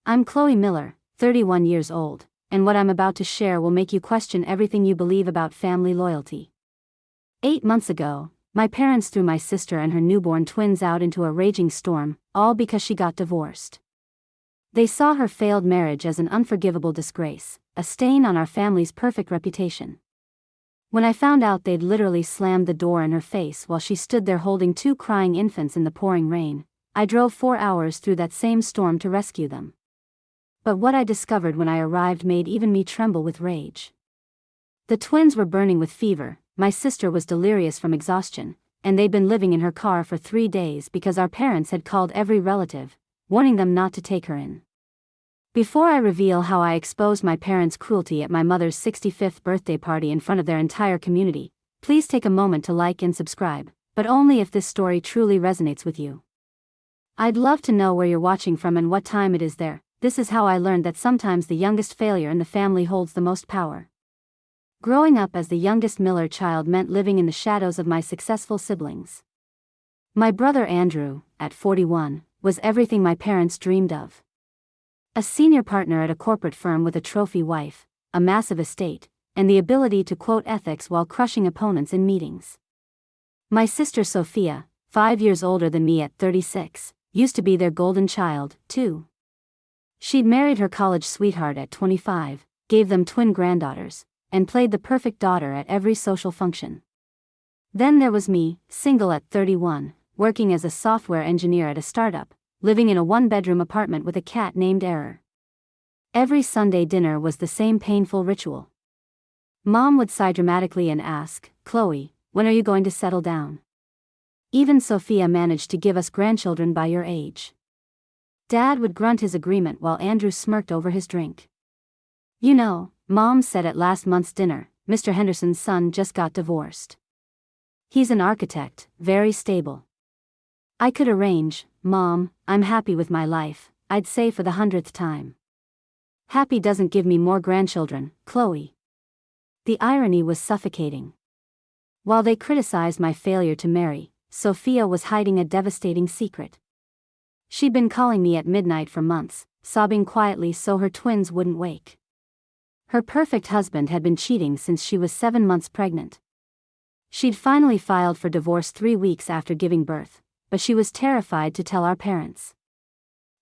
I'm Chloe Miller, 31 years old, and what I'm about to share will make you question everything you believe about family loyalty. 8 months ago, my parents threw my sister and her newborn twins out into a raging storm, all because she got divorced. They saw her failed marriage as an unforgivable disgrace, a stain on our family's perfect reputation. When I found out they'd literally slammed the door in her face while she stood there holding 2 crying infants in the pouring rain, I drove 4 hours through that same storm to rescue them. But what I discovered when I arrived made even me tremble with rage. The twins were burning with fever, my sister was delirious from exhaustion, and they'd been living in her car for 3 days because our parents had called every relative, warning them not to take her in. Before I reveal how I exposed my parents' cruelty at my mother's 65th birthday party in front of their entire community, please take a moment to like and subscribe, but only if this story truly resonates with you. I'd love to know where you're watching from and what time it is there. This is how I learned that sometimes the youngest failure in the family holds the most power. Growing up as the youngest Miller child meant living in the shadows of my successful siblings. My brother Andrew, at 41, was everything my parents dreamed of. A senior partner at a corporate firm with a trophy wife, a massive estate, and the ability to quote ethics while crushing opponents in meetings. My sister Sophia, 5 years older than me at 36, used to be their golden child, too. She'd married her college sweetheart at 25, gave them twin granddaughters, and played the perfect daughter at every social function. Then there was me, single at 31, working as a software engineer at a startup, living in a 1-bedroom apartment with a cat named Error. Every Sunday dinner was the same painful ritual. Mom would sigh dramatically and ask, "Chloe, when are you going to settle down? Even Sophia managed to give us grandchildren by your age." Dad would grunt his agreement while Andrew smirked over his drink. "You know," Mom said at last month's dinner, "Mr. Henderson's son just got divorced. He's an architect, very stable." I could arrange, Mom, I'm happy with my life, I'd say for the 100th time. Happy doesn't give me more grandchildren, Chloe. The irony was suffocating. While they criticized my failure to marry, Sophia was hiding a devastating secret. She'd been calling me at midnight for months, sobbing quietly so her twins wouldn't wake. Her perfect husband had been cheating since she was 7 months pregnant. She'd finally filed for divorce 3 weeks after giving birth, but she was terrified to tell our parents.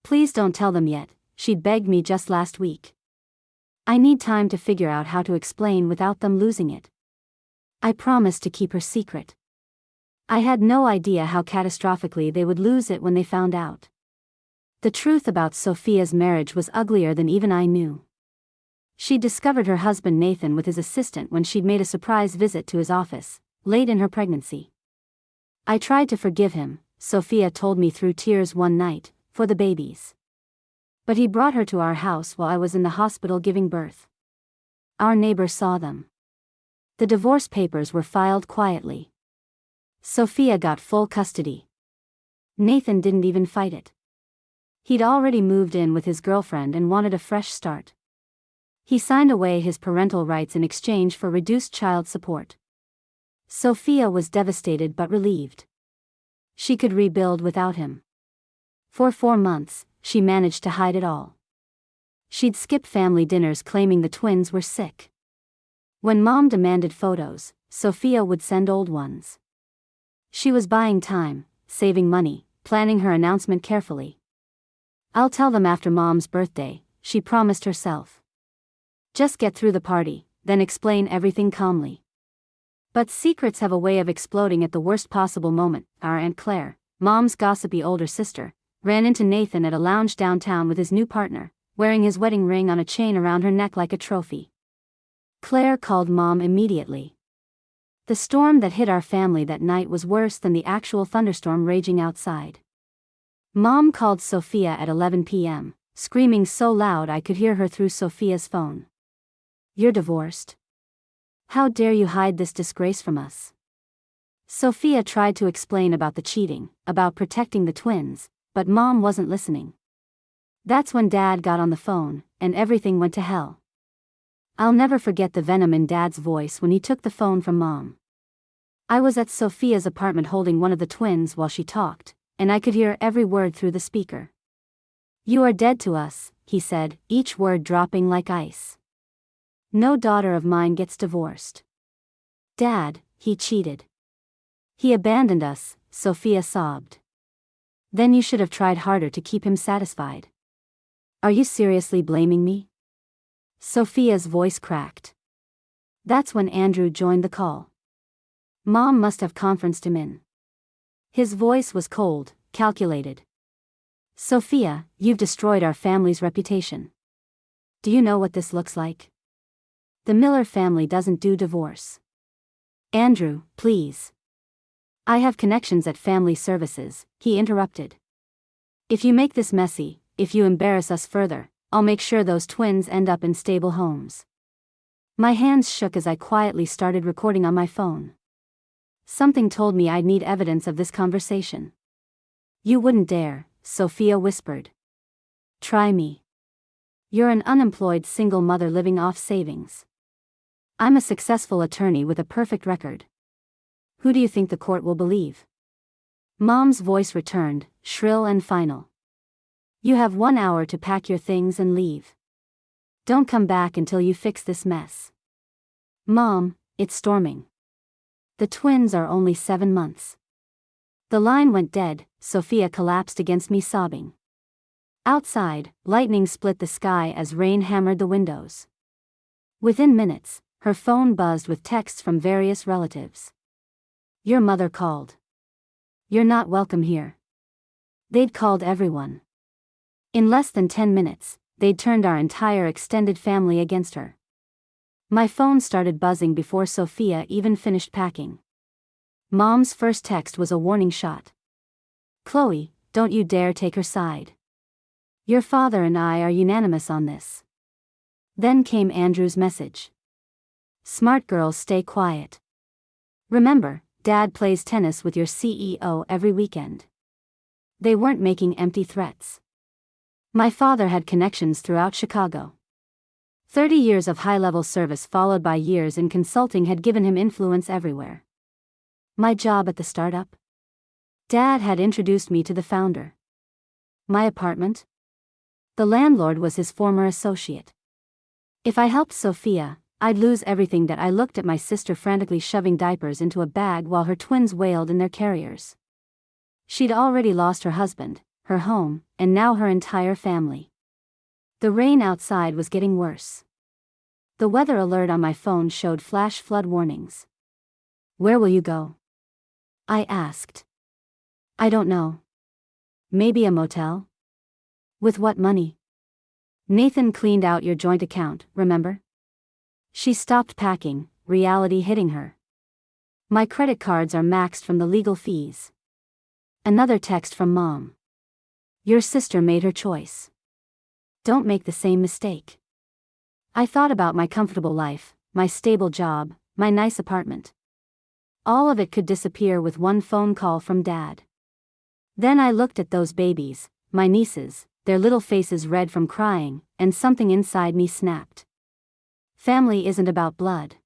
"Please don't tell them yet," she'd begged me just last week. "I need time to figure out how to explain without them losing it." I promised to keep her secret. I had no idea how catastrophically they would lose it when they found out. The truth about Sophia's marriage was uglier than even I knew. She discovered her husband Nathan with his assistant when she'd made a surprise visit to his office, late in her pregnancy. I tried to forgive him, Sophia told me through tears one night, for the babies. But he brought her to our house while I was in the hospital giving birth. Our neighbor saw them. The divorce papers were filed quietly. Sophia got full custody. Nathan didn't even fight it. He'd already moved in with his girlfriend and wanted a fresh start. He signed away his parental rights in exchange for reduced child support. Sophia was devastated but relieved. She could rebuild without him. For 4 months, she managed to hide it all. She'd skip family dinners claiming the twins were sick. When Mom demanded photos, Sophia would send old ones. She was buying time, saving money, planning her announcement carefully. "I'll tell them after Mom's birthday," she promised herself. "Just get through the party, then explain everything calmly." But secrets have a way of exploding at the worst possible moment. Our Aunt Claire, Mom's gossipy older sister, ran into Nathan at a lounge downtown with his new partner, wearing his wedding ring on a chain around her neck like a trophy. Claire called Mom immediately. The storm that hit our family that night was worse than the actual thunderstorm raging outside. Mom called Sophia at 11 p.m., screaming so loud I could hear her through Sophia's phone. "You're divorced? How dare you hide this disgrace from us?" Sophia tried to explain about the cheating, about protecting the twins, but Mom wasn't listening. That's when Dad got on the phone, and everything went to hell. I'll never forget the venom in Dad's voice when he took the phone from Mom. I was at Sophia's apartment holding one of the twins while she talked, and I could hear every word through the speaker. "You are dead to us, he said, each word dropping like ice. No daughter of mine gets divorced. Dad, he cheated. He abandoned us, Sophia sobbed. Then you should have tried harder to keep him satisfied. Are you seriously blaming me? Sophia's voice cracked. That's when Andrew joined the call. Mom must have conferenced him in. His voice was cold, calculated. Sophia, you've destroyed our family's reputation. Do you know what this looks like? The Miller family doesn't do divorce. Andrew, please. I have connections at family services, he interrupted. If you make this messy, if you embarrass us further, I'll make sure those twins end up in stable homes. My hands shook as I quietly started recording on my phone. Something told me I'd need evidence of this conversation. You wouldn't dare, Sophia whispered. Try me. You're an unemployed single mother living off savings. I'm a successful attorney with a perfect record. Who do you think the court will believe? Mom's voice returned, shrill and final. You have 1 hour to pack your things and leave. Don't come back until you fix this mess. Mom, it's storming. The twins are only 7 months. The line went dead, Sophia collapsed against me sobbing. Outside, lightning split the sky as rain hammered the windows. Within minutes, her phone buzzed with texts from various relatives. Your mother called. You're not welcome here. They'd called everyone. In less than 10 minutes, they'd turned our entire extended family against her. My phone started buzzing before Sophia even finished packing. Mom's first text was a warning shot. Chloe, don't you dare take her side. Your father and I are unanimous on this. Then came Andrew's message. Smart girls stay quiet. Remember, Dad plays tennis with your CEO every weekend. They weren't making empty threats. My father had connections throughout Chicago. 30 years of high-level service followed by years in consulting had given him influence everywhere. My job at the startup? Dad had introduced me to the founder. My apartment? The landlord was his former associate. If I helped Sophia, I'd lose everything that I looked at my sister frantically shoving diapers into a bag while her twins wailed in their carriers. She'd already lost her husband, her home, and now her entire family. The rain outside was getting worse. The weather alert on my phone showed flash flood warnings. Where will you go? I asked. I don't know. Maybe a motel? With what money? Nathan cleaned out your joint account, remember? She stopped packing, reality hitting her. My credit cards are maxed from the legal fees. Another text from Mom. Your sister made her choice. Don't make the same mistake. I thought about my comfortable life, my stable job, my nice apartment. All of it could disappear with one phone call from Dad. Then I looked at those babies, my nieces, their little faces red from crying, and something inside me snapped. Family isn't about blood.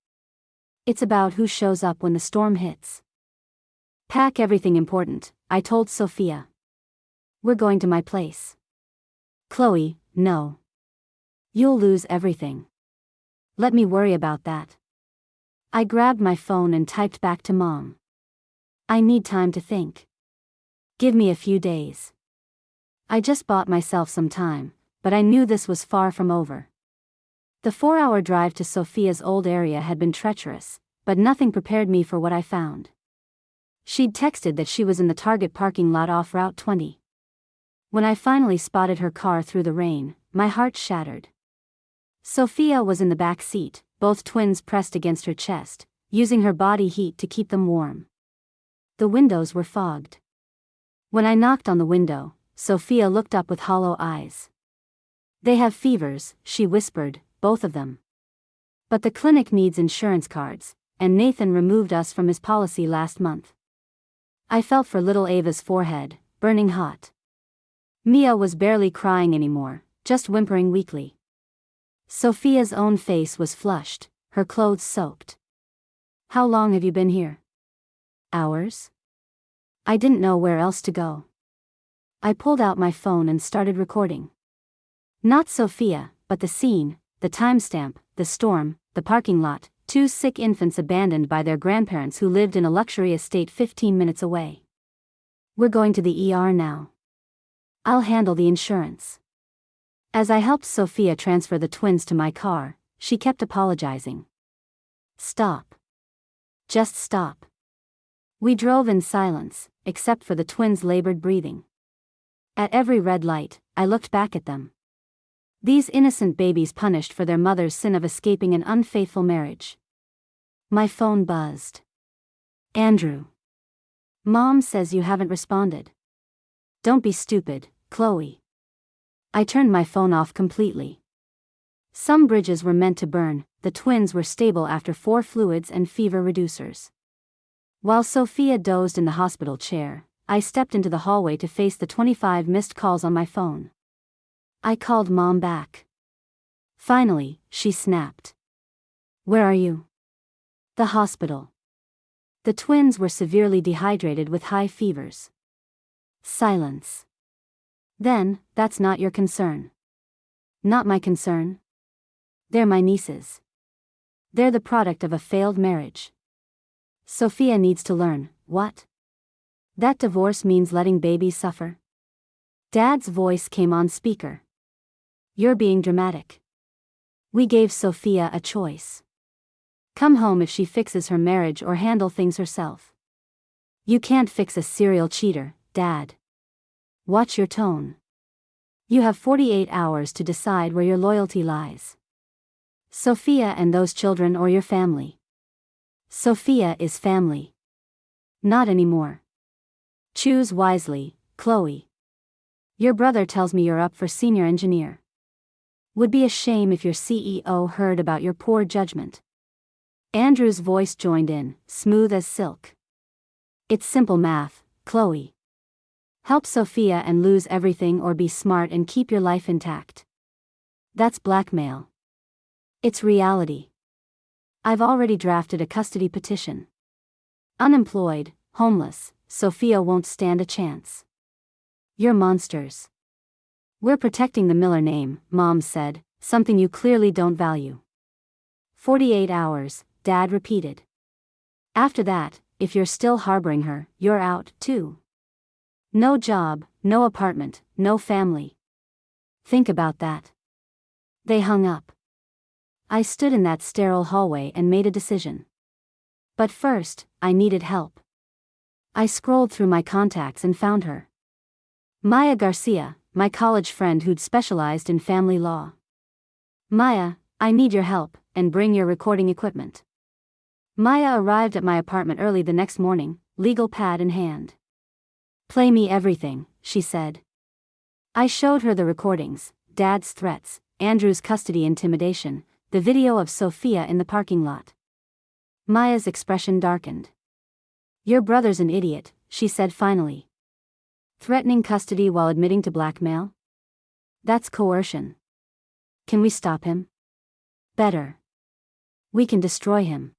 It's about who shows up when the storm hits. Pack everything important, I told Sophia. We're going to my place. Chloe, no. You'll lose everything. Let me worry about that. I grabbed my phone and typed back to Mom. I need time to think. Give me a few days. I just bought myself some time, but I knew this was far from over. The 4-hour drive to Sophia's old area had been treacherous, but nothing prepared me for what I found. She'd texted that she was in the Target parking lot off Route 20. When I finally spotted her car through the rain, my heart shattered. Sophia was in the back seat, both twins pressed against her chest, using her body heat to keep them warm. The windows were fogged. When I knocked on the window, Sophia looked up with hollow eyes. They have fevers, she whispered, both of them. But the clinic needs insurance cards, and Nathan removed us from his policy last month. I felt for little Ava's forehead, burning hot. Mia was barely crying anymore, just whimpering weakly. Sophia's own face was flushed, her clothes soaked. How long have you been here? Hours? I didn't know where else to go. I pulled out my phone and started recording. Not Sophia, but the scene, the timestamp, the storm, the parking lot, two sick infants abandoned by their grandparents who lived in a luxury estate 15 minutes away. We're going to the ER now. I'll handle the insurance. As I helped Sophia transfer the twins to my car, she kept apologizing. Stop. Just stop. We drove in silence, except for the twins' labored breathing. At every red light, I looked back at them. These innocent babies punished for their mother's sin of escaping an unfaithful marriage. My phone buzzed. Andrew. Mom says you haven't responded. Don't be stupid, Chloe. I turned my phone off completely. Some bridges were meant to burn, the twins were stable after 4 fluids and fever reducers. While Sophia dozed in the hospital chair, I stepped into the hallway to face the 25 missed calls on my phone. I called Mom back. Finally, she snapped. Where are you? The hospital. The twins were severely dehydrated with high fevers. Silence. Then, that's not your concern. Not my concern. They're my nieces. They're the product of a failed marriage. Sophia needs to learn, what? That divorce means letting babies suffer? Dad's voice came on speaker. You're being dramatic. We gave Sophia a choice. Come home if she fixes her marriage or handle things herself. You can't fix a serial cheater, Dad. Watch your tone. You have 48 hours to decide where your loyalty lies. Sophia and those children or your family. Sophia is family. Not anymore. Choose wisely, Chloe. Your brother tells me you're up for senior engineer. Would be a shame if your CEO heard about your poor judgment. Andrew's voice joined in, smooth as silk. It's simple math, Chloe. Help Sophia and lose everything or be smart and keep your life intact. That's blackmail. It's reality. I've already drafted a custody petition. Unemployed, homeless, Sophia won't stand a chance. You're monsters. We're protecting the Miller name, Mom said, something you clearly don't value. 48 hours, Dad repeated. After that, if you're still harboring her, you're out, too. No job, no apartment, no family. Think about that. They hung up. I stood in that sterile hallway and made a decision. But first, I needed help. I scrolled through my contacts and found her. Maya Garcia, my college friend who'd specialized in family law. Maya, I need your help, and bring your recording equipment. Maya arrived at my apartment early the next morning, legal pad in hand. Play me everything, she said. I showed her the recordings, Dad's threats, Andrew's custody intimidation, the video of Sophia in the parking lot. Maya's expression darkened. Your brother's an idiot, she said finally. Threatening custody while admitting to blackmail? That's coercion. Can we stop him? Better. We can destroy him.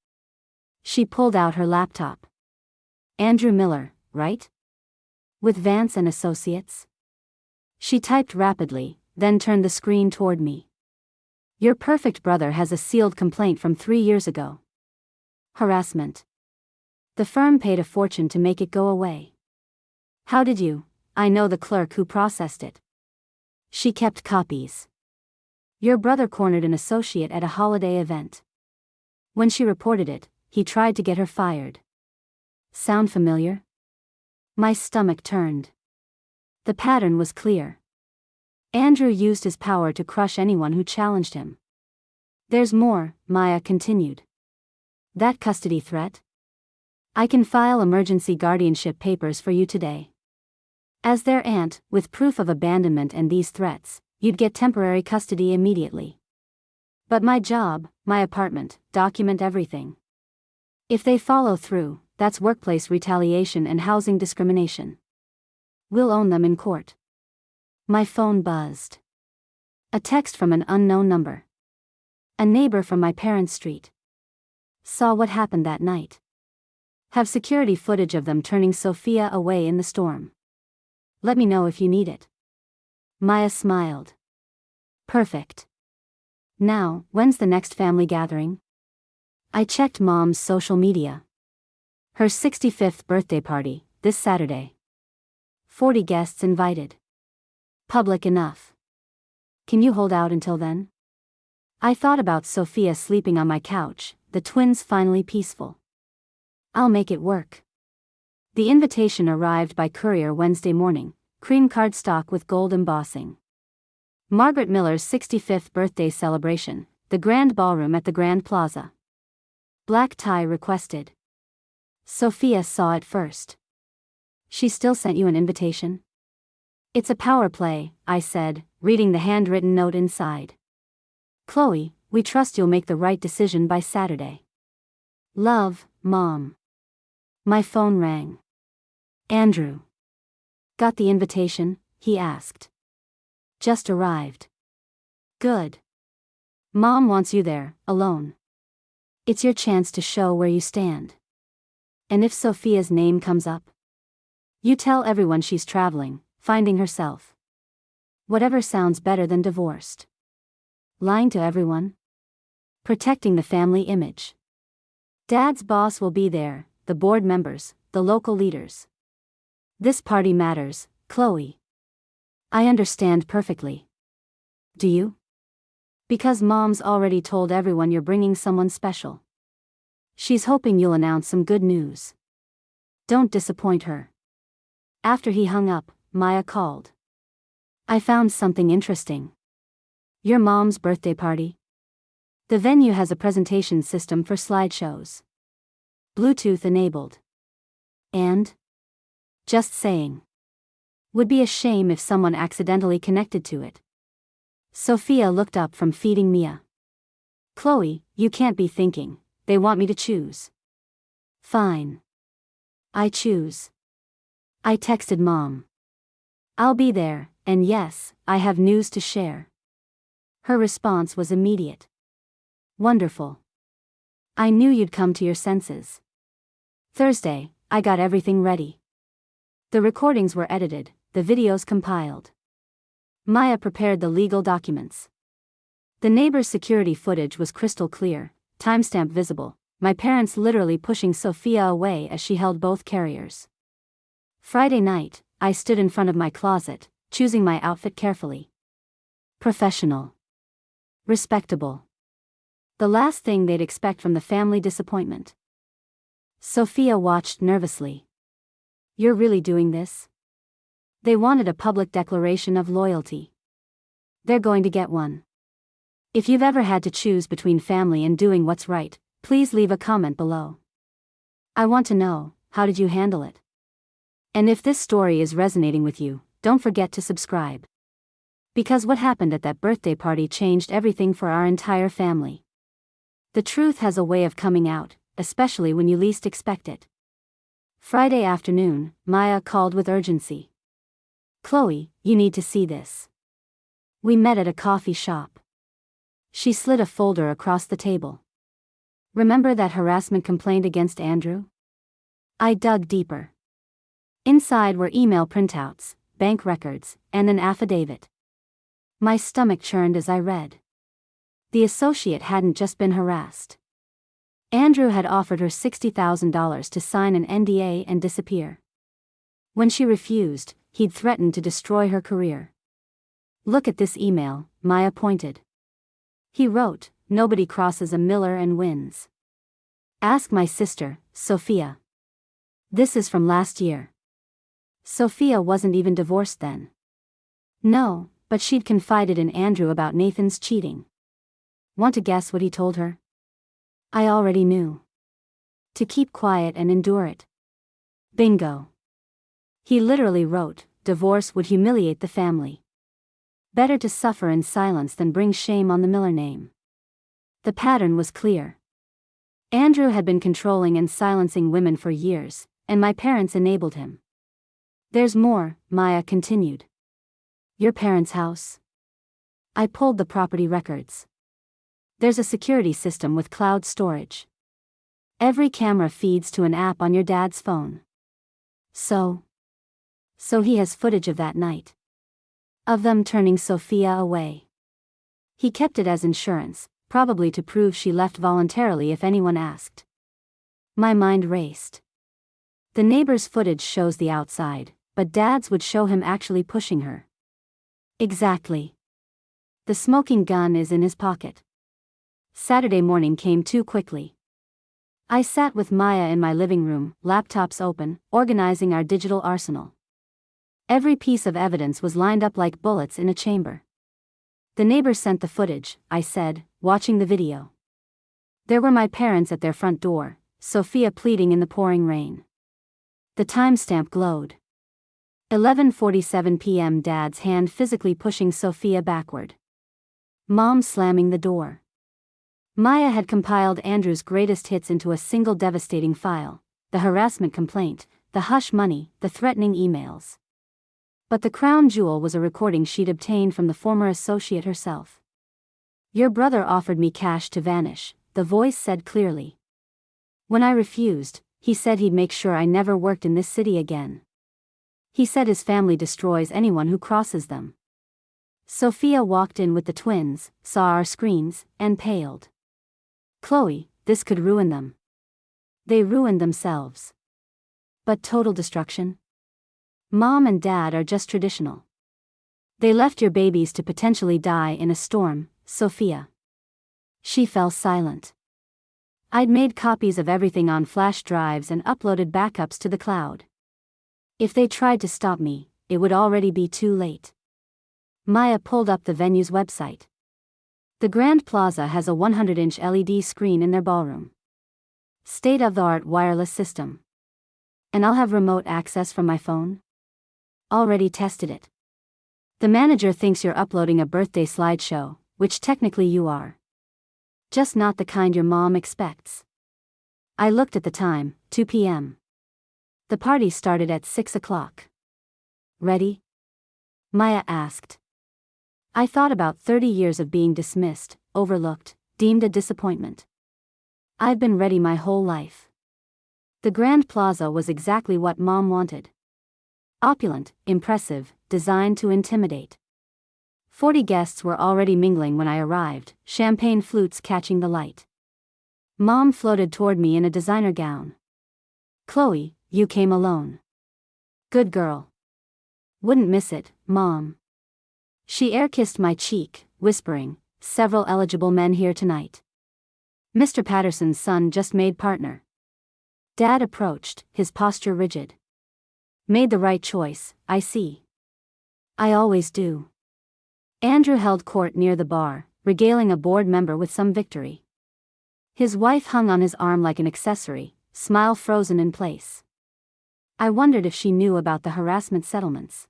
She pulled out her laptop. Andrew Miller, right? With Vance and Associates? She typed rapidly, then turned the screen toward me. Your perfect brother has a sealed complaint from 3 years ago. Harassment. The firm paid a fortune to make it go away. How did you? I know the clerk who processed it. She kept copies. Your brother cornered an associate at a holiday event. When she reported it, he tried to get her fired. Sound familiar? My stomach turned. The pattern was clear. Andrew used his power to crush anyone who challenged him. There's more, Maya continued. That custody threat? I can file emergency guardianship papers for you today. As their aunt, with proof of abandonment and these threats, you'd get temporary custody immediately. But my job, my apartment, document everything. If they follow through, that's workplace retaliation and housing discrimination. We'll own them in court. My phone buzzed. A text from an unknown number. A neighbor from my parents' street. Saw what happened that night. Have security footage of them turning Sophia away in the storm. Let me know if you need it. Maya smiled. Perfect. Now, when's the next family gathering? I checked Mom's social media. Her 65th birthday party, this Saturday. 40 guests invited. Public enough. Can you hold out until then? I thought about Sophia sleeping on my couch, the twins finally peaceful. I'll make it work. The invitation arrived by courier Wednesday morning, cream cardstock with gold embossing. Margaret Miller's 65th birthday celebration, the Grand Ballroom at the Grand Plaza. Black tie requested. Sophia saw it first. She still sent you an invitation? It's a power play, I said, reading the handwritten note inside. Chloe, we trust you'll make the right decision by Saturday. Love, Mom. My phone rang. Andrew. Got the invitation? He asked. Just arrived. Good. Mom wants you there, alone. It's your chance to show where you stand. And if Sophia's name comes up, you tell everyone she's traveling, finding herself. Whatever sounds better than divorced. Lying to everyone? Protecting the family image. Dad's boss will be there, the board members, the local leaders. This party matters, Chloe. I understand perfectly. Do you? Because Mom's already told everyone you're bringing someone special. She's hoping you'll announce some good news. Don't disappoint her. After he hung up, Maya called. I found something interesting. Your mom's birthday party? The venue has a presentation system for slideshows. Bluetooth enabled. And? Just saying. Would be a shame if someone accidentally connected to it. Sophia looked up from feeding Mia. Chloe, you can't be thinking, they want me to choose. Fine. I choose. I texted Mom. I'll be there, and yes, I have news to share. Her response was immediate. Wonderful. I knew you'd come to your senses. Thursday, I got everything ready. The recordings were edited, the videos compiled. Maya prepared the legal documents. The neighbor's security footage was crystal clear, timestamp visible, my parents literally pushing Sophia away as she held both carriers. Friday night, I stood in front of my closet, choosing my outfit carefully. Professional. Respectable. The last thing they'd expect from the family disappointment. Sophia watched nervously. You're really doing this? They wanted a public declaration of loyalty. They're going to get one. If you've ever had to choose between family and doing what's right, please leave a comment below. I want to know, how did you handle it? And if this story is resonating with you, don't forget to subscribe. Because what happened at that birthday party changed everything for our entire family. The truth has a way of coming out, especially when you least expect it. Friday afternoon, Maya called with urgency. Chloe, you need to see this. We met at a coffee shop. She slid a folder across the table. Remember that harassment complaint against Andrew? I dug deeper. Inside were email printouts, bank records, and an affidavit. My stomach churned as I read. The associate hadn't just been harassed. Andrew had offered her $60,000 to sign an NDA and disappear. When she refused, he'd threatened to destroy her career. Look at this email, Maya pointed. He wrote, nobody crosses a Miller and wins. Ask my sister, Sophia. This is from last year. Sophia wasn't even divorced then. No, but she'd confided in Andrew about Nathan's cheating. Want to guess what he told her? I already knew. To keep quiet and endure it. Bingo. He literally wrote, divorce would humiliate the family. Better to suffer in silence than bring shame on the Miller name. The pattern was clear. Andrew had been controlling and silencing women for years, and my parents enabled him. There's more, Maya continued. Your parents' house? I pulled the property records. There's a security system with cloud storage. Every camera feeds to an app on your dad's phone. So he has footage of that night. Of them turning Sophia away. He kept it as insurance, probably to prove she left voluntarily if anyone asked. My mind raced. The neighbor's footage shows the outside, but Dad's would show him actually pushing her. Exactly. The smoking gun is in his pocket. Saturday morning came too quickly. I sat with Maya in my living room, laptops open, organizing our digital arsenal. Every piece of evidence was lined up like bullets in a chamber. The neighbor sent the footage, I said, watching the video. There were my parents at their front door, Sophia pleading in the pouring rain. The timestamp glowed. 11:47 p.m. Dad's hand physically pushing Sophia backward. Mom slamming the door. Maya had compiled Andrew's greatest hits into a single devastating file: the harassment complaint, the hush money, the threatening emails. But the crown jewel was a recording she'd obtained from the former associate herself. "Your brother offered me cash to vanish," the voice said clearly. "When I refused, he said he'd make sure I never worked in this city again. He said his family destroys anyone who crosses them." Sophia walked in with the twins, saw our screens, and paled. "Chloe, this could ruin them." They ruined themselves. But total destruction? Mom and Dad are just traditional. They left your babies to potentially die in a storm, Sophia. She fell silent. I'd made copies of everything on flash drives and uploaded backups to the cloud. If they tried to stop me, it would already be too late. Maya pulled up the venue's website. The Grand Plaza has a 100-inch LED screen in their ballroom. State-of-the-art wireless system. And I'll have remote access from my phone? Already tested it. The manager thinks you're uploading a birthday slideshow, which technically you are. Just not the kind your mom expects. I looked at the time, 2 p.m. The party started at 6 o'clock. "Ready?" Maya asked. I thought about 30 years of being dismissed, overlooked, deemed a disappointment. I've been ready my whole life. The Grand Plaza was exactly what Mom wanted. Opulent, impressive, designed to intimidate. 40 guests were already mingling when I arrived, champagne flutes catching the light. Mom floated toward me in a designer gown. "Chloe, you came alone. Good girl. Wouldn't miss it, Mom." She air-kissed my cheek, whispering, "Several eligible men here tonight. Mr. Patterson's son just made partner." Dad approached, his posture rigid. "Made the right choice, I see." "I always do." Andrew held court near the bar, regaling a board member with some victory. His wife hung on his arm like an accessory, smile frozen in place. I wondered if she knew about the harassment settlements.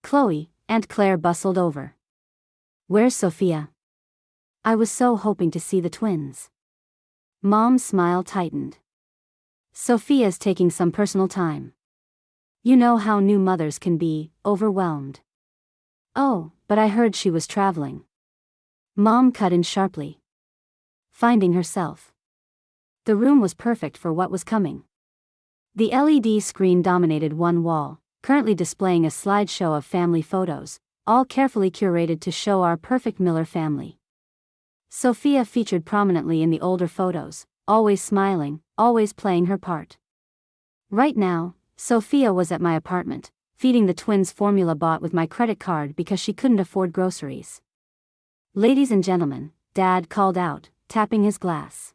"Chloe," Aunt Claire bustled over. "Where's Sophia?" I was so hoping to see the twins. Mom's smile tightened. "Sophia's taking some personal time. You know how new mothers can be, overwhelmed." "Oh, but I heard she was traveling." Mom cut in sharply. "Finding herself." The room was perfect for what was coming. The LED screen dominated one wall, currently displaying a slideshow of family photos, all carefully curated to show our perfect Miller family. Sophia featured prominently in the older photos, always smiling, always playing her part. Right now, Sophia was at my apartment, feeding the twins formula bought with my credit card because she couldn't afford groceries. "Ladies and gentlemen," Dad called out, tapping his glass.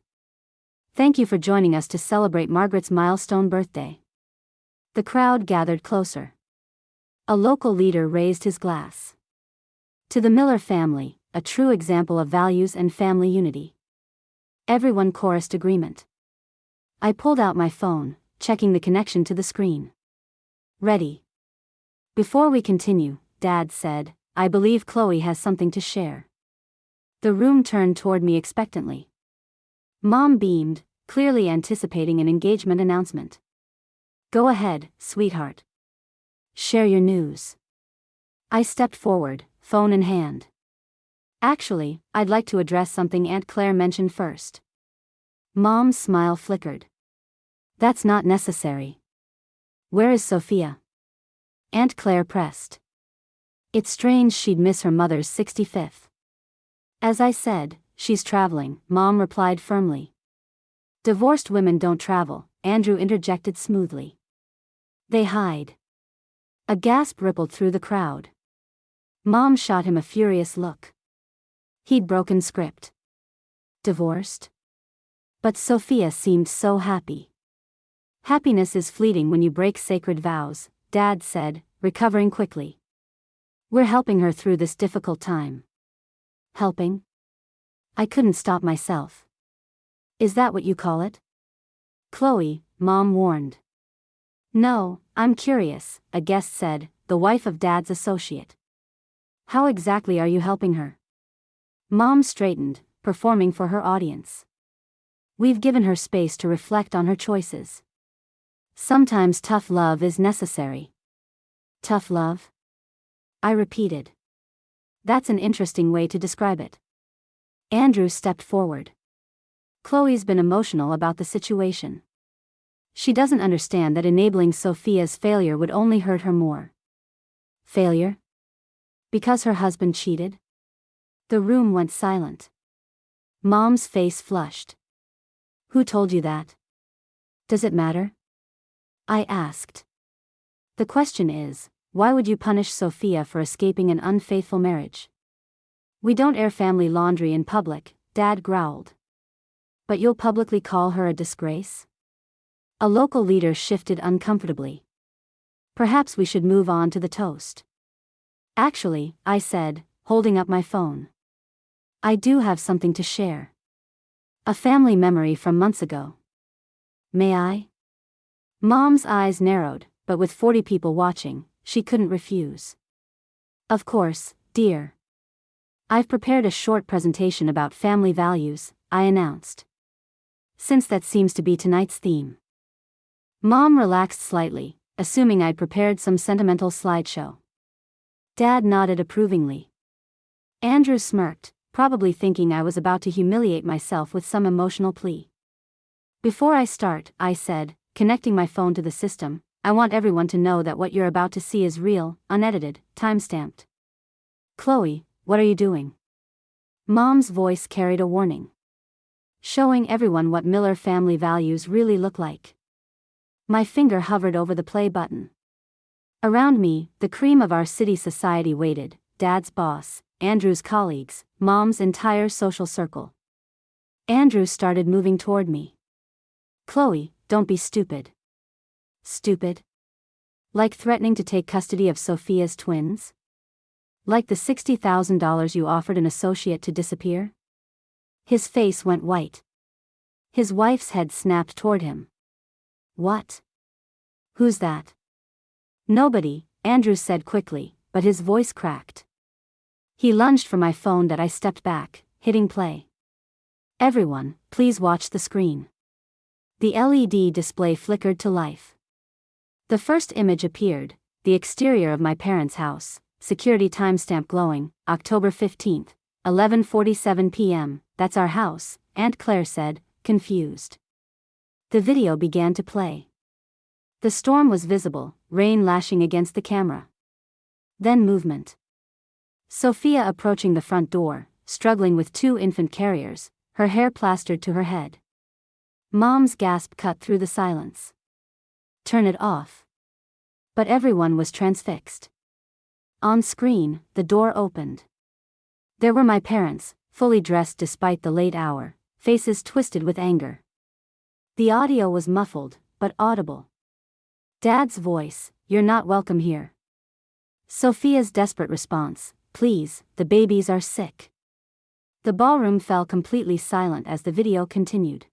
"Thank you for joining us to celebrate Margaret's milestone birthday." The crowd gathered closer. A local leader raised his glass. "To the Miller family, a true example of values and family unity." Everyone chorused agreement. I pulled out my phone, checking the connection to the screen. "Ready?" "Before we continue," Dad said, "I believe Chloe has something to share." The room turned toward me expectantly. Mom beamed, clearly anticipating an engagement announcement. "Go ahead, sweetheart. Share your news." I stepped forward, phone in hand. "Actually, I'd like to address something Aunt Claire mentioned first." Mom's smile flickered. "That's not necessary." "Where is Sophia?" Aunt Claire pressed. "It's strange she'd miss her mother's 65th. As I said, she's traveling, Mom replied firmly. Divorced women don't travel, Andrew interjected smoothly. They hide. A gasp rippled through the crowd. Mom shot him a furious look. He'd broken script. Divorced? But Sophia seemed so happy. Happiness is fleeting when you break sacred vows, Dad said, recovering quickly. We're helping her through this difficult time. Helping? I couldn't stop myself. Is that what you call it? Chloe, Mom warned. No, I'm curious, a guest said, the wife of Dad's associate. How exactly are you helping her? Mom straightened, performing for her audience. We've given her space to reflect on her choices. Sometimes tough love is necessary. Tough love? I repeated. That's an interesting way to describe it. Andrew stepped forward. Chloe's been emotional about the situation. She doesn't understand that enabling Sophia's failure would only hurt her more. Failure? Because her husband cheated? The room went silent. Mom's face flushed. Who told you that? Does it matter? I asked. The question is, why would you punish Sophia for escaping an unfaithful marriage? We don't air family laundry in public, Dad growled. But you'll publicly call her a disgrace? A local leader shifted uncomfortably. Perhaps we should move on to the toast. Actually, I said, holding up my phone. I do have something to share. A family memory from months ago. May I? Mom's eyes narrowed, but with 40 people watching, she couldn't refuse. Of course, dear. I've prepared a short presentation about family values, I announced. Since that seems to be tonight's theme. Mom relaxed slightly, assuming I'd prepared some sentimental slideshow. Dad nodded approvingly. Andrew smirked, probably thinking I was about to humiliate myself with some emotional plea. Before I start, I said, connecting my phone to the system, I want everyone to know that what you're about to see is real, unedited, time-stamped. Chloe, what are you doing? Mom's voice carried a warning. Showing everyone what Miller family values really look like. My finger hovered over the play button. Around me, the cream of our city society waited, Dad's boss, Andrew's colleagues, Mom's entire social circle. Andrew started moving toward me. Chloe, don't be stupid. Stupid? Like threatening to take custody of Sophia's twins? Like the $60,000 you offered an associate to disappear? His face went white. His wife's head snapped toward him. What? Who's that? Nobody, Andrew said quickly, but his voice cracked. He lunged for my phone that I stepped back, hitting play. Everyone, please watch the screen. The LED display flickered to life. The first image appeared, the exterior of my parents' house, security timestamp glowing, October 15th, 11:47 p.m., that's our house, Aunt Claire said, confused. The video began to play. The storm was visible, rain lashing against the camera. Then movement. Sophia approaching the front door, struggling with 2 infant carriers, her hair plastered to her head. Mom's gasp cut through the silence. Turn it off. But everyone was transfixed. On screen, the door opened. There were my parents, fully dressed despite the late hour, faces twisted with anger. The audio was muffled, but audible. Dad's voice, "You're not welcome here." Sophia's desperate response, "Please, the babies are sick." The ballroom fell completely silent as the video continued.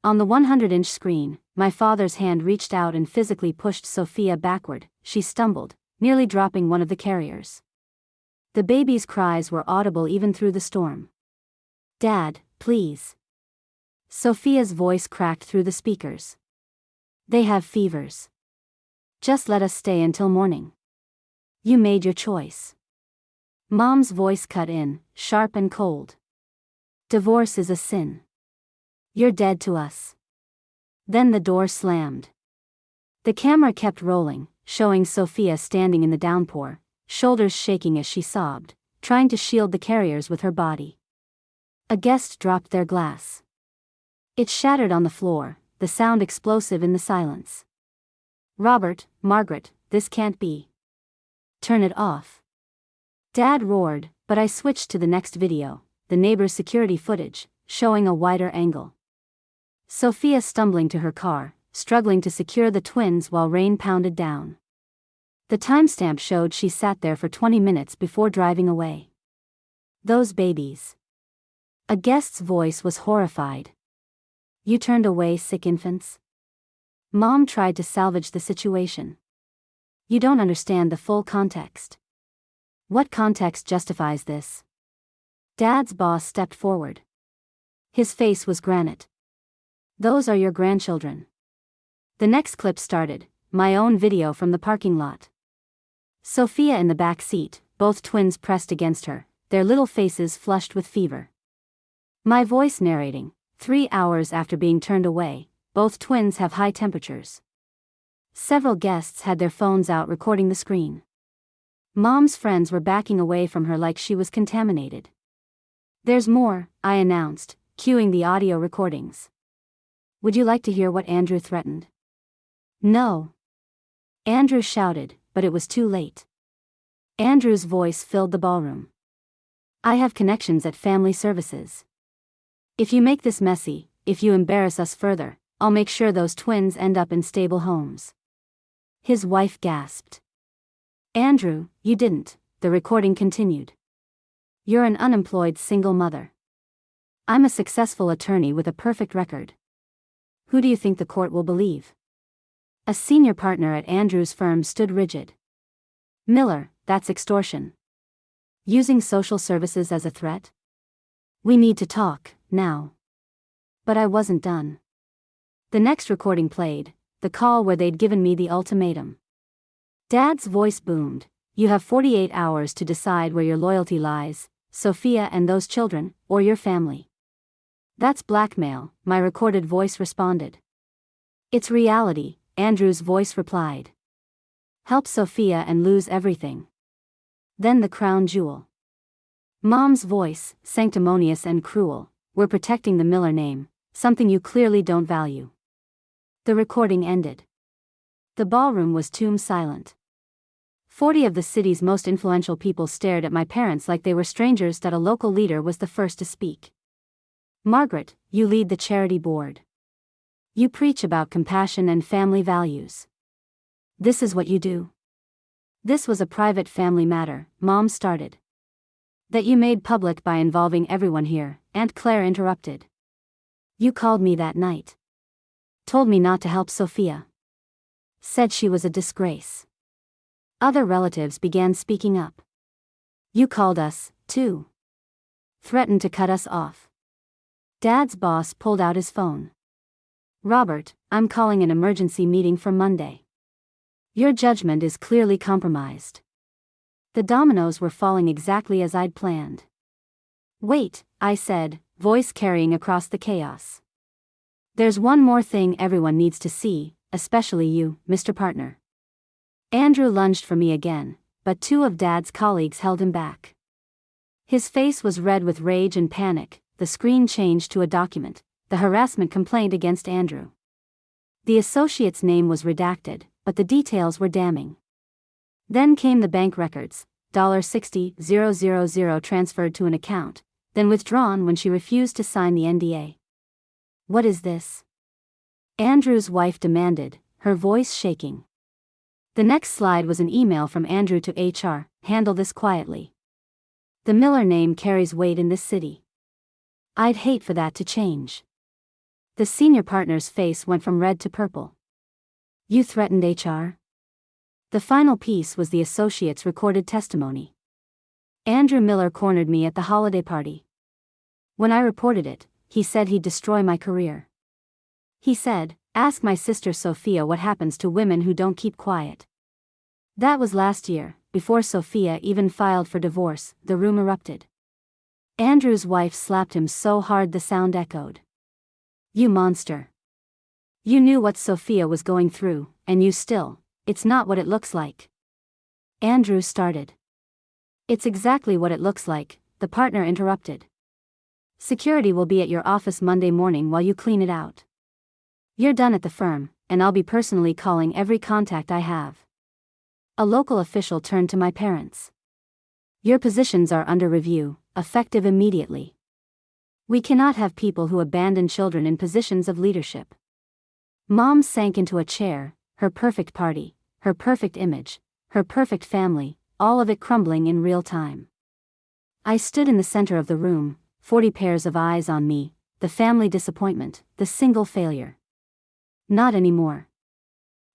On the 100-inch screen, my father's hand reached out and physically pushed Sophia backward. She stumbled, nearly dropping one of the carriers. The baby's cries were audible even through the storm. "Dad, please." Sophia's voice cracked through the speakers. "They have fevers. Just let us stay until morning. You made your choice." Mom's voice cut in, sharp and cold. "Divorce is a sin. You're dead to us." Then the door slammed. The camera kept rolling, showing Sophia standing in the downpour, shoulders shaking as she sobbed, trying to shield the carriers with her body. A guest dropped their glass. It shattered on the floor, the sound explosive in the silence. "Robert, Margaret, this can't be. Turn it off." Dad roared, but I switched to the next video, the neighbor's security footage, showing a wider angle. Sophia stumbling to her car, struggling to secure the twins while rain pounded down. The timestamp showed she sat there for 20 minutes before driving away. "Those babies." A guest's voice was horrified. "You turned away sick infants?" Mom tried to salvage the situation. "You don't understand the full context." "What context justifies this?" Dad's boss stepped forward. His face was granite. "Those are your grandchildren." The next clip started, my own video from the parking lot. Sophia in the back seat, both twins pressed against her, their little faces flushed with fever. My voice narrating, 3 hours after being turned away, both twins have high temperatures. Several guests had their phones out recording the screen. Mom's friends were backing away from her like she was contaminated. "There's more," I announced, cueing the audio recordings. "Would you like to hear what Andrew threatened?" "No." Andrew shouted, but it was too late. Andrew's voice filled the ballroom. "I have connections at family services. If you make this messy, if you embarrass us further, I'll make sure those twins end up in stable homes." His wife gasped. "Andrew, you didn't," the recording continued. "You're an unemployed single mother. I'm a successful attorney with a perfect record. Who do you think the court will believe?" A senior partner at Andrew's firm stood rigid. "Miller, that's extortion. Using social services as a threat? We need to talk, now." But I wasn't done. The next recording played, the call where they'd given me the ultimatum. Dad's voice boomed, "You have 48 hours to decide where your loyalty lies, Sophia and those children, or your family." "That's blackmail," my recorded voice responded. "It's reality," Andrew's voice replied. "Help Sophia and lose everything. Then the crown jewel." Mom's voice, sanctimonious and cruel, "We're protecting the Miller name, something you clearly don't value." The recording ended. The ballroom was tomb silent. 40 of the city's most influential people stared at my parents like they were strangers. That a local leader was the first to speak. "Margaret, you lead the charity board. You preach about compassion and family values. This is what you do." "This was a private family matter," Mom started. "That you made public by involving everyone here," Aunt Claire interrupted. "You called me that night. Told me not to help Sophia. Said she was a disgrace." Other relatives began speaking up. "You called us, too. Threatened to cut us off." Dad's boss pulled out his phone. "Robert, I'm calling an emergency meeting for Monday. Your judgment is clearly compromised." The dominoes were falling exactly as I'd planned. "Wait," I said, voice carrying across the chaos. "There's one more thing everyone needs to see, especially you, Mr. Partner." Andrew lunged for me again, but 2 of Dad's colleagues held him back. His face was red with rage and panic. The screen changed to a document, the harassment complaint against Andrew. The associate's name was redacted, but the details were damning. Then came the bank records, $60,000 transferred to an account, then withdrawn when she refused to sign the NDA. "What is this?" Andrew's wife demanded, her voice shaking. The next slide was an email from Andrew to HR, "Handle this quietly. The Miller name carries weight in this city. I'd hate for that to change." The senior partner's face went from red to purple. "You threatened HR?" The final piece was the associate's recorded testimony. "Andrew Miller cornered me at the holiday party. When I reported it, he said he'd destroy my career. He said, 'Ask my sister Sophia what happens to women who don't keep quiet.'" That was last year, before Sophia even filed for divorce. The room erupted. Andrew's wife slapped him so hard the sound echoed. "You monster. You knew what Sophia was going through, and you still, it's not what it looks like." Andrew started. It's exactly what it looks like, the partner interrupted. Security will be at your office Monday morning while you clean it out. You're done at the firm, and I'll be personally calling every contact I have. A local official turned to my parents. Your positions are under review, effective immediately. We cannot have people who abandon children in positions of leadership. Mom sank into a chair, her perfect party, her perfect image, her perfect family, all of it crumbling in real time. I stood in the center of the room, 40 pairs of eyes on me, the family disappointment, the single failure. Not anymore.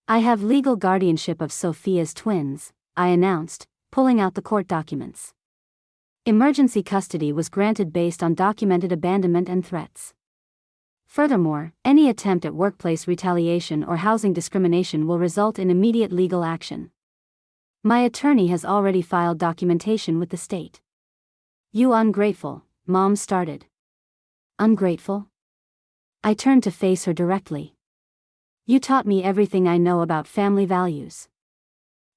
I have legal guardianship of Sophia's twins, I announced, pulling out the court documents. Emergency custody was granted based on documented abandonment and threats. Furthermore, any attempt at workplace retaliation or housing discrimination will result in immediate legal action. My attorney has already filed documentation with the state. You ungrateful, Mom started. Ungrateful? I turned to face her directly. You taught me everything I know about family values.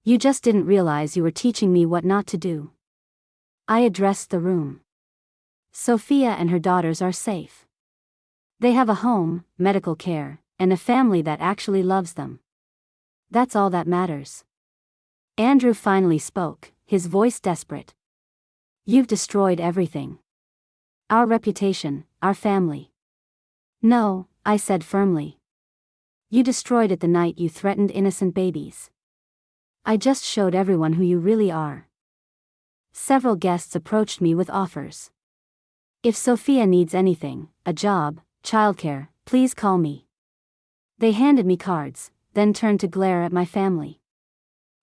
You just didn't realize you were teaching me what not to do. I addressed the room. Sophia and her daughters are safe. They have a home, medical care, and a family that actually loves them. That's all that matters. Andrew finally spoke, his voice desperate. You've destroyed everything. Our reputation, our family. No, I said firmly. You destroyed it the night you threatened innocent babies. I just showed everyone who you really are. Several guests approached me with offers. If Sophia needs anything, a job, childcare, please call me. They handed me cards, then turned to glare at my family.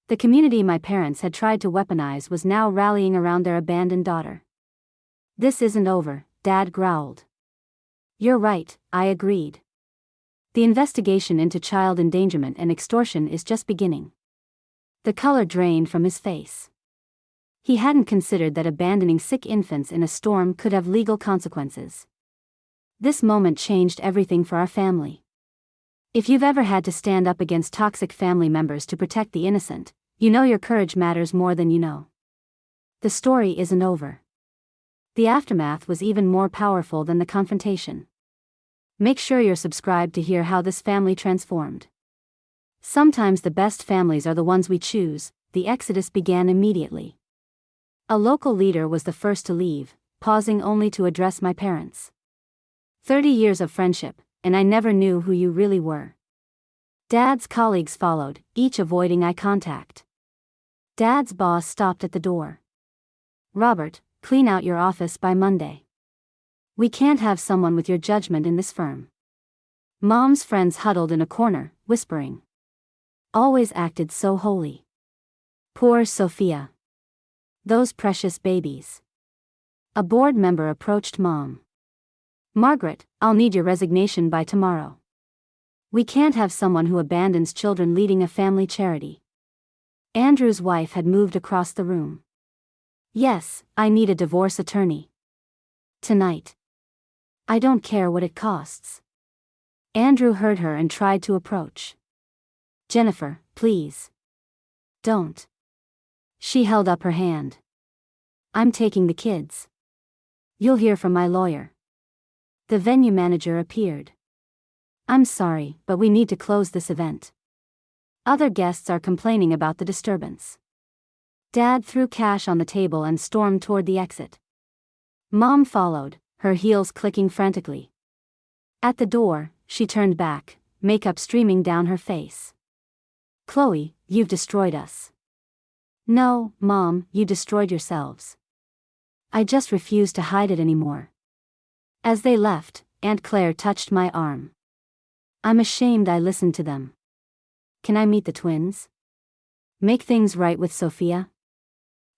The community my parents had tried to weaponize was now rallying around their abandoned daughter. This isn't over, Dad growled. You're right, I agreed. The investigation into child endangerment and extortion is just beginning. The color drained from his face. He hadn't considered that abandoning sick infants in a storm could have legal consequences. This moment changed everything for our family. If you've ever had to stand up against toxic family members to protect the innocent, you know your courage matters more than you know. The story isn't over. The aftermath was even more powerful than the confrontation. Make sure you're subscribed to hear how this family transformed. Sometimes the best families are the ones we choose. The exodus began immediately. A local leader was the first to leave, pausing only to address my parents. 30 years of friendship, and I never knew who you really were. Dad's colleagues followed, each avoiding eye contact. Dad's boss stopped at the door. Robert, clean out your office by Monday. We can't have someone with your judgment in this firm. Mom's friends huddled in a corner, whispering. Always acted so holy. Poor Sophia. Those precious babies. A board member approached Mom. Margaret, I'll need your resignation by tomorrow. We can't have someone who abandons children leading a family charity. Andrew's wife had moved across the room. Yes, I need a divorce attorney. Tonight. I don't care what it costs. Andrew heard her and tried to approach. Jennifer, please. Don't. She held up her hand. I'm taking the kids. You'll hear from my lawyer. The venue manager appeared. I'm sorry, but we need to close this event. Other guests are complaining about the disturbance. Dad threw cash on the table and stormed toward the exit. Mom followed, her heels clicking frantically. At the door, she turned back, makeup streaming down her face. Chloe, you've destroyed us. No, Mom, you destroyed yourselves. I just refuse to hide it anymore. As they left, Aunt Claire touched my arm. I'm ashamed I listened to them. Can I meet the twins? Make things right with Sophia?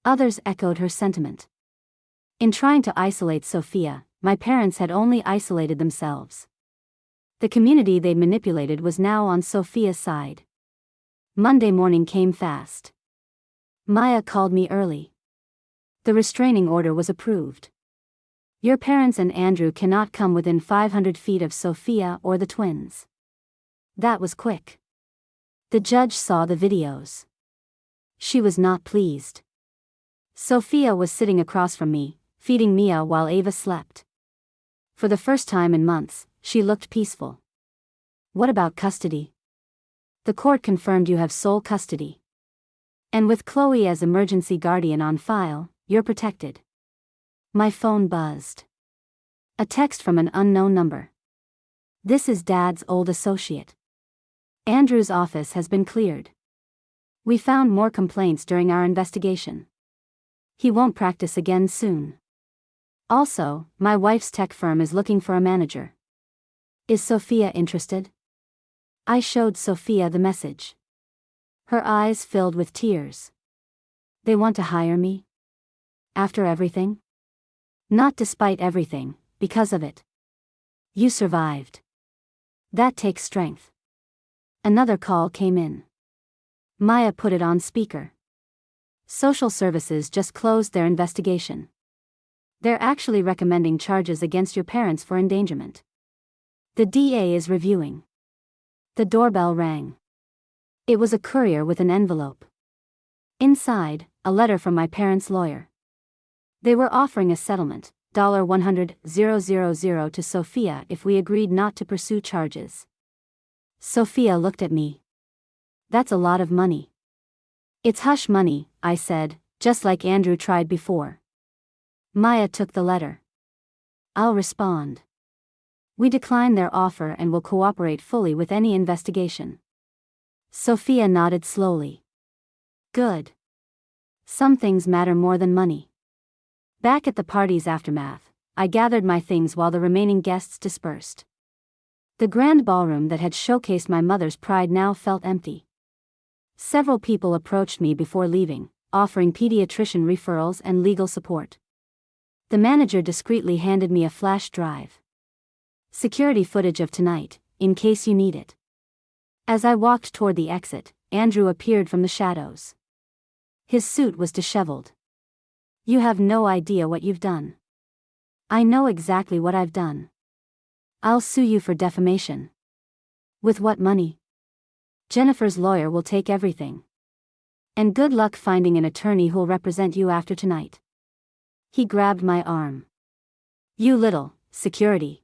Others echoed her sentiment. In trying to isolate Sophia, my parents had only isolated themselves. The community they'd manipulated was now on Sophia's side. Monday morning came fast. Maya called me early. The restraining order was approved. Your parents and Andrew cannot come within 500 feet of Sophia or the twins. That was quick. The judge saw the videos. She was not pleased. Sophia was sitting across from me, feeding Mia while Ava slept. For the first time in months, she looked peaceful. What about custody? The court confirmed you have sole custody. And with Chloe as emergency guardian on file, you're protected. My phone buzzed. A text from an unknown number. This is Dad's old associate. Andrew's office has been cleared. We found more complaints during our investigation. He won't practice again soon. Also, my wife's tech firm is looking for a manager. Is Sophia interested? I showed Sophia the message. Her eyes filled with tears. They want to hire me? After everything? Not despite everything, because of it. You survived. That takes strength. Another call came in. Maya put it on speaker. Social services just closed their investigation. They're actually recommending charges against your parents for endangerment. The DA is reviewing. The doorbell rang. It was a courier with an envelope. Inside, a letter from my parents' lawyer. They were offering a settlement, $100,000 to Sophia if we agreed not to pursue charges. Sophia looked at me. That's a lot of money. It's hush money, I said, just like Andrew tried before. Maya took the letter. I'll respond. We decline their offer and will cooperate fully with any investigation. Sophia nodded slowly. Good. Some things matter more than money. Back at the party's aftermath, I gathered my things while the remaining guests dispersed. The grand ballroom that had showcased my mother's pride now felt empty. Several people approached me before leaving, offering pediatrician referrals and legal support. The manager discreetly handed me a flash drive. Security footage of tonight, in case you need it. As I walked toward the exit, Andrew appeared from the shadows. His suit was disheveled. You have no idea what you've done. I know exactly what I've done. I'll sue you for defamation. With what money? Jennifer's lawyer will take everything. And good luck finding an attorney who'll represent you after tonight. He grabbed my arm. You little, security.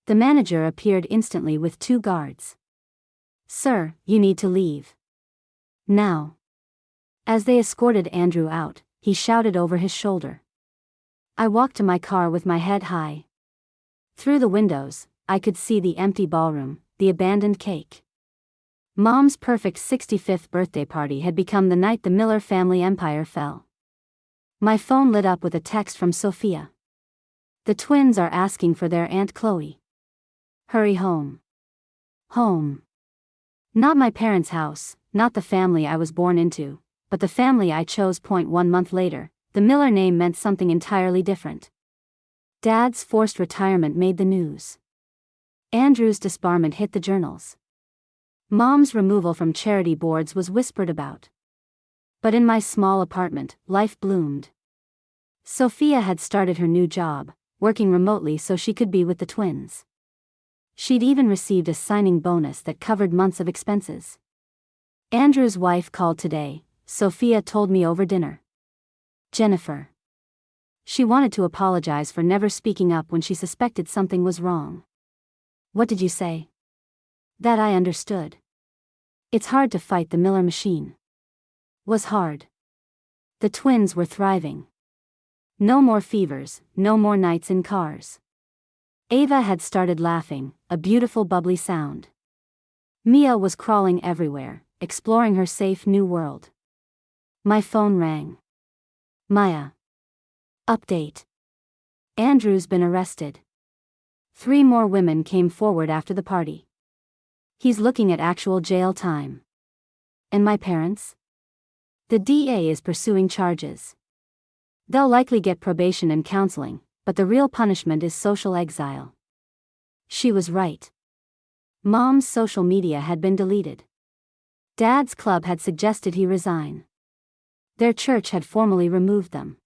The manager appeared instantly with 2 guards. Sir, you need to leave. Now. As they escorted Andrew out, he shouted over his shoulder. I walked to my car with my head high. Through the windows, I could see the empty ballroom, the abandoned cake. Mom's perfect 65th birthday party had become the night the Miller family empire fell. My phone lit up with a text from Sophia. The twins are asking for their Aunt Chloe. Hurry home. Home. Not my parents' house, not the family I was born into, but the family I chose. 1 month later, the Miller name meant something entirely different. Dad's forced retirement made the news. Andrew's disbarment hit the journals. Mom's removal from charity boards was whispered about. But in my small apartment, life bloomed. Sophia had started her new job, working remotely so she could be with the twins. She'd even received a signing bonus that covered months of expenses. Andrew's wife called today, Sophia told me over dinner. Jennifer. She wanted to apologize for never speaking up when she suspected something was wrong. What did you say? That I understood. It's hard to fight the Miller machine. Was hard. The twins were thriving. No more fevers, no more nights in cars. Ava had started laughing, a beautiful bubbly sound. Mia was crawling everywhere, exploring her safe new world. My phone rang. Maya. Update. Andrew's been arrested. 3 more women came forward after the party. He's looking at actual jail time. And my parents? The DA is pursuing charges. They'll likely get probation and counseling, but the real punishment is social exile. She was right. Mom's social media had been deleted. Dad's club had suggested he resign. Their church had formally removed them.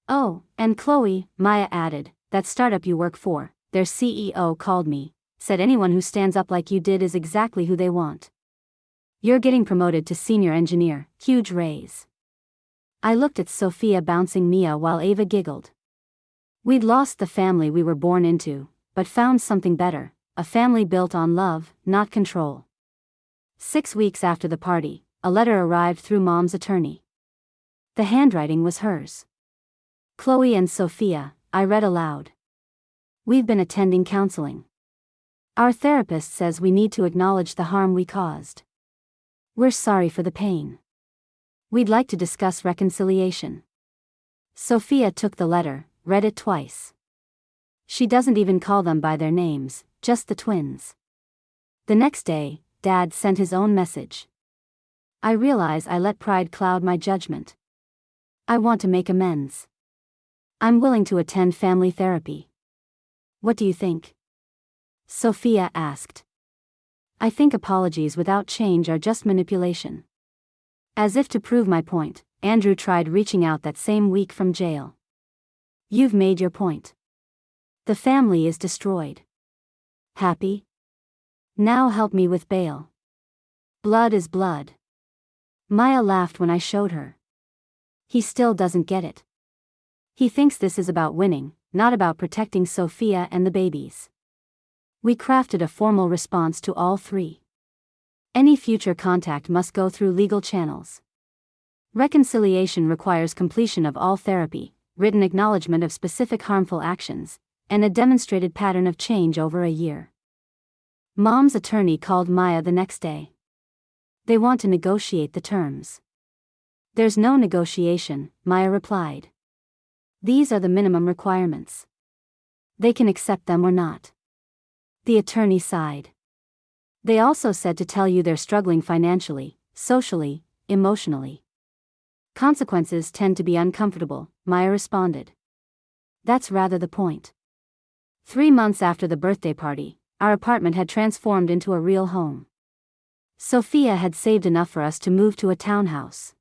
Oh, and Chloe, Maya added, that startup you work for, their CEO called me, said anyone who stands up like you did is exactly who they want. You're getting promoted to senior engineer, huge raise. I looked at Sophia bouncing Mia while Ava giggled. We'd lost the family we were born into, but found something better, a family built on love, not control. 6 weeks after the party, a letter arrived through Mom's attorney. The handwriting was hers. Chloe and Sophia, I read aloud. We've been attending counseling. Our therapist says we need to acknowledge the harm we caused. We're sorry for the pain. We'd like to discuss reconciliation. Sophia took the letter, read it twice. She doesn't even call them by their names, just the twins. The next day, Dad sent his own message. I realize I let pride cloud my judgment. I want to make amends. I'm willing to attend family therapy. What do you think? Sophia asked. I think apologies without change are just manipulation. As if to prove my point, Andrew tried reaching out that same week from jail. You've made your point. The family is destroyed. Happy? Now help me with bail. Blood is blood. Maya laughed when I showed her. He still doesn't get it. He thinks this is about winning, not about protecting Sophia and the babies. We crafted a formal response to all three. Any future contact must go through legal channels. Reconciliation requires completion of all therapy, written acknowledgement of specific harmful actions, and a demonstrated pattern of change over a year. Mom's attorney called Maya the next day. They want to negotiate the terms. There's no negotiation, Maya replied. These are the minimum requirements. They can accept them or not. The attorney sighed. They also said to tell you they're struggling financially, socially, emotionally. Consequences tend to be uncomfortable, Maya responded. That's rather the point. 3 months after the birthday party, our apartment had transformed into a real home. Sophia had saved enough for us to move to a townhouse.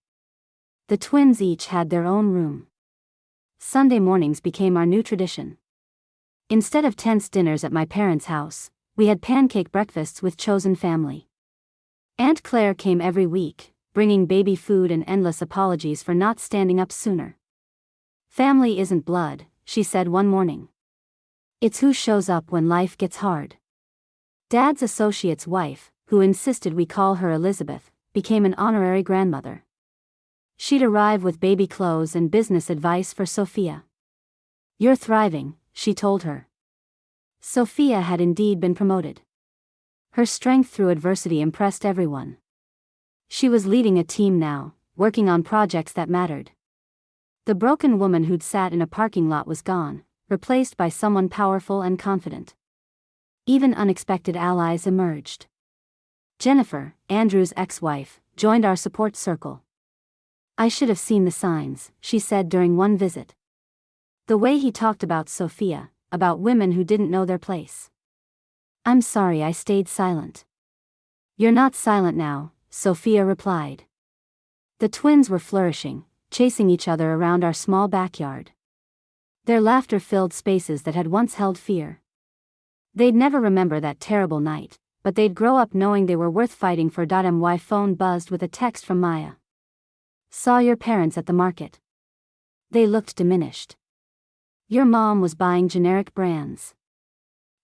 The twins each had their own room. Sunday mornings became our new tradition. Instead of tense dinners at my parents' house, we had pancake breakfasts with chosen family. Aunt Claire came every week, bringing baby food and endless apologies for not standing up sooner. Family isn't blood, she said one morning. It's who shows up when life gets hard. Dad's associate's wife, who insisted we call her Elizabeth, became an honorary grandmother. She'd arrive with baby clothes and business advice for Sophia. You're thriving, she told her. Sophia had indeed been promoted. Her strength through adversity impressed everyone. She was leading a team now, working on projects that mattered. The broken woman who'd sat in a parking lot was gone, replaced by someone powerful and confident. Even unexpected allies emerged. Jennifer, Andrew's ex-wife, joined our support circle. I should have seen the signs, she said during one visit. The way he talked about Sophia, about women who didn't know their place. I'm sorry I stayed silent. You're not silent now, Sophia replied. The twins were flourishing, chasing each other around our small backyard. Their laughter filled spaces that had once held fear. They'd never remember that terrible night, but they'd grow up knowing they were worth fighting for. My phone buzzed with a text from Maya. Saw your parents at the market. They looked diminished. Your mom was buying generic brands.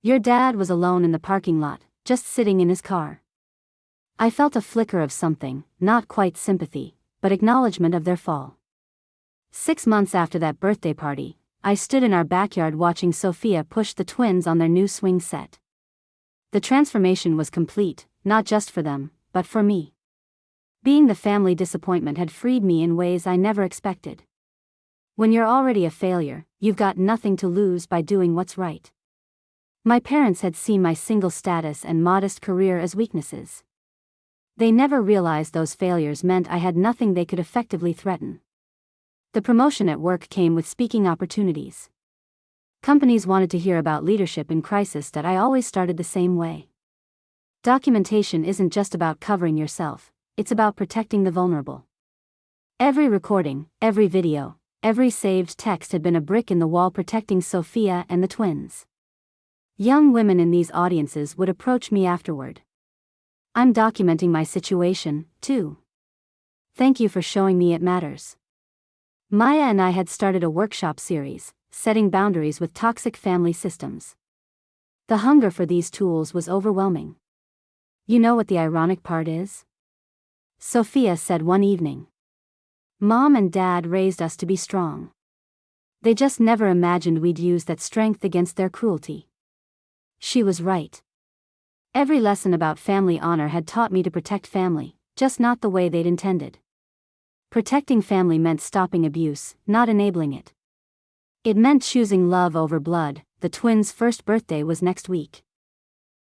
Your dad was alone in the parking lot, just sitting in his car. I felt a flicker of something, not quite sympathy, but acknowledgement of their fall. 6 months after that birthday party, I stood in our backyard watching Sophia push the twins on their new swing set. The transformation was complete, not just for them, but for me. Being the family disappointment had freed me in ways I never expected. When you're already a failure, you've got nothing to lose by doing what's right. My parents had seen my single status and modest career as weaknesses. They never realized those failures meant I had nothing they could effectively threaten. The promotion at work came with speaking opportunities. Companies wanted to hear about leadership in crisis. I always started the same way. Documentation isn't just about covering yourself, it's about protecting the vulnerable. Every recording, every video, every saved text had been a brick in the wall protecting Sophia and the twins. Young women in these audiences would approach me afterward. I'm documenting my situation, too. Thank you for showing me it matters. Maya and I had started a workshop series, setting boundaries with toxic family systems. The hunger for these tools was overwhelming. You know what the ironic part is? Sophia said one evening. Mom and Dad raised us to be strong. They just never imagined we'd use that strength against their cruelty. She was right. Every lesson about family honor had taught me to protect family, just not the way they'd intended. Protecting family meant stopping abuse, not enabling it. It meant choosing love over blood. The twins' first birthday was next week.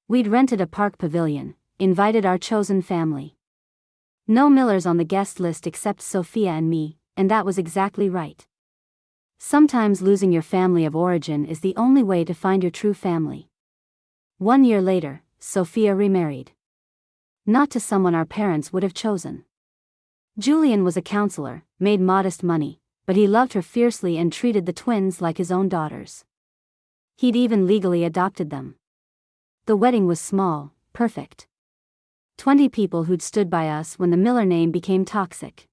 We'd rented a park pavilion, invited our chosen family. No Millers on the guest list except Sophia and me, and that was exactly right. Sometimes losing your family of origin is the only way to find your true family. 1 year later, Sophia remarried. Not to someone our parents would have chosen. Julian was a counselor, made modest money, but he loved her fiercely and treated the twins like his own daughters. He'd even legally adopted them. The wedding was small, perfect. 20 people who'd stood by us when the Miller name became toxic.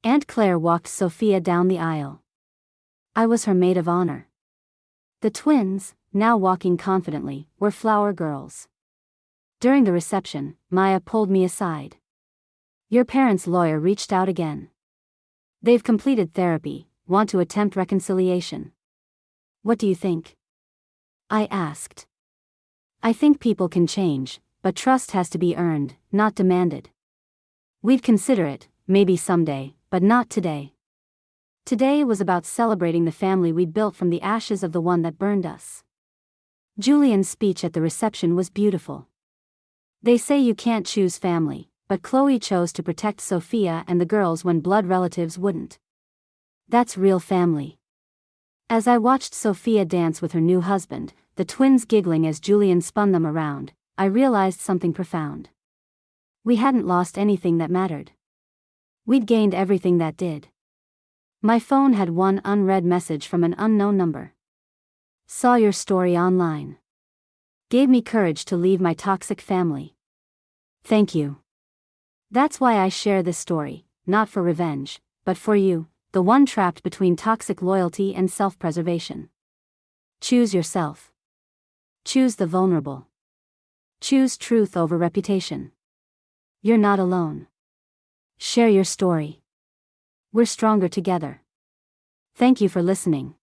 Aunt Claire walked Sophia down the aisle. I was her maid of honor. The twins, now walking confidently, were flower girls. During the reception, Maya pulled me aside. Your parents' lawyer reached out again. They've completed therapy, want to attempt reconciliation. What do you think? I asked. I think people can change, but trust has to be earned, not demanded. We'd consider it, maybe someday, but not today. Today was about celebrating the family we'd built from the ashes of the one that burned us. Julian's speech at the reception was beautiful. They say you can't choose family, but Chloe chose to protect Sophia and the girls when blood relatives wouldn't. That's real family. As I watched Sophia dance with her new husband, the twins giggling as Julian spun them around, I realized something profound. We hadn't lost anything that mattered. We'd gained everything that did. My phone had one unread message from an unknown number. Saw your story online. Gave me courage to leave my toxic family. Thank you. That's why I share this story, not for revenge, but for you, the one trapped between toxic loyalty and self-preservation. Choose yourself. Choose the vulnerable. Choose truth over reputation. You're not alone. Share your story. We're stronger together. Thank you for listening.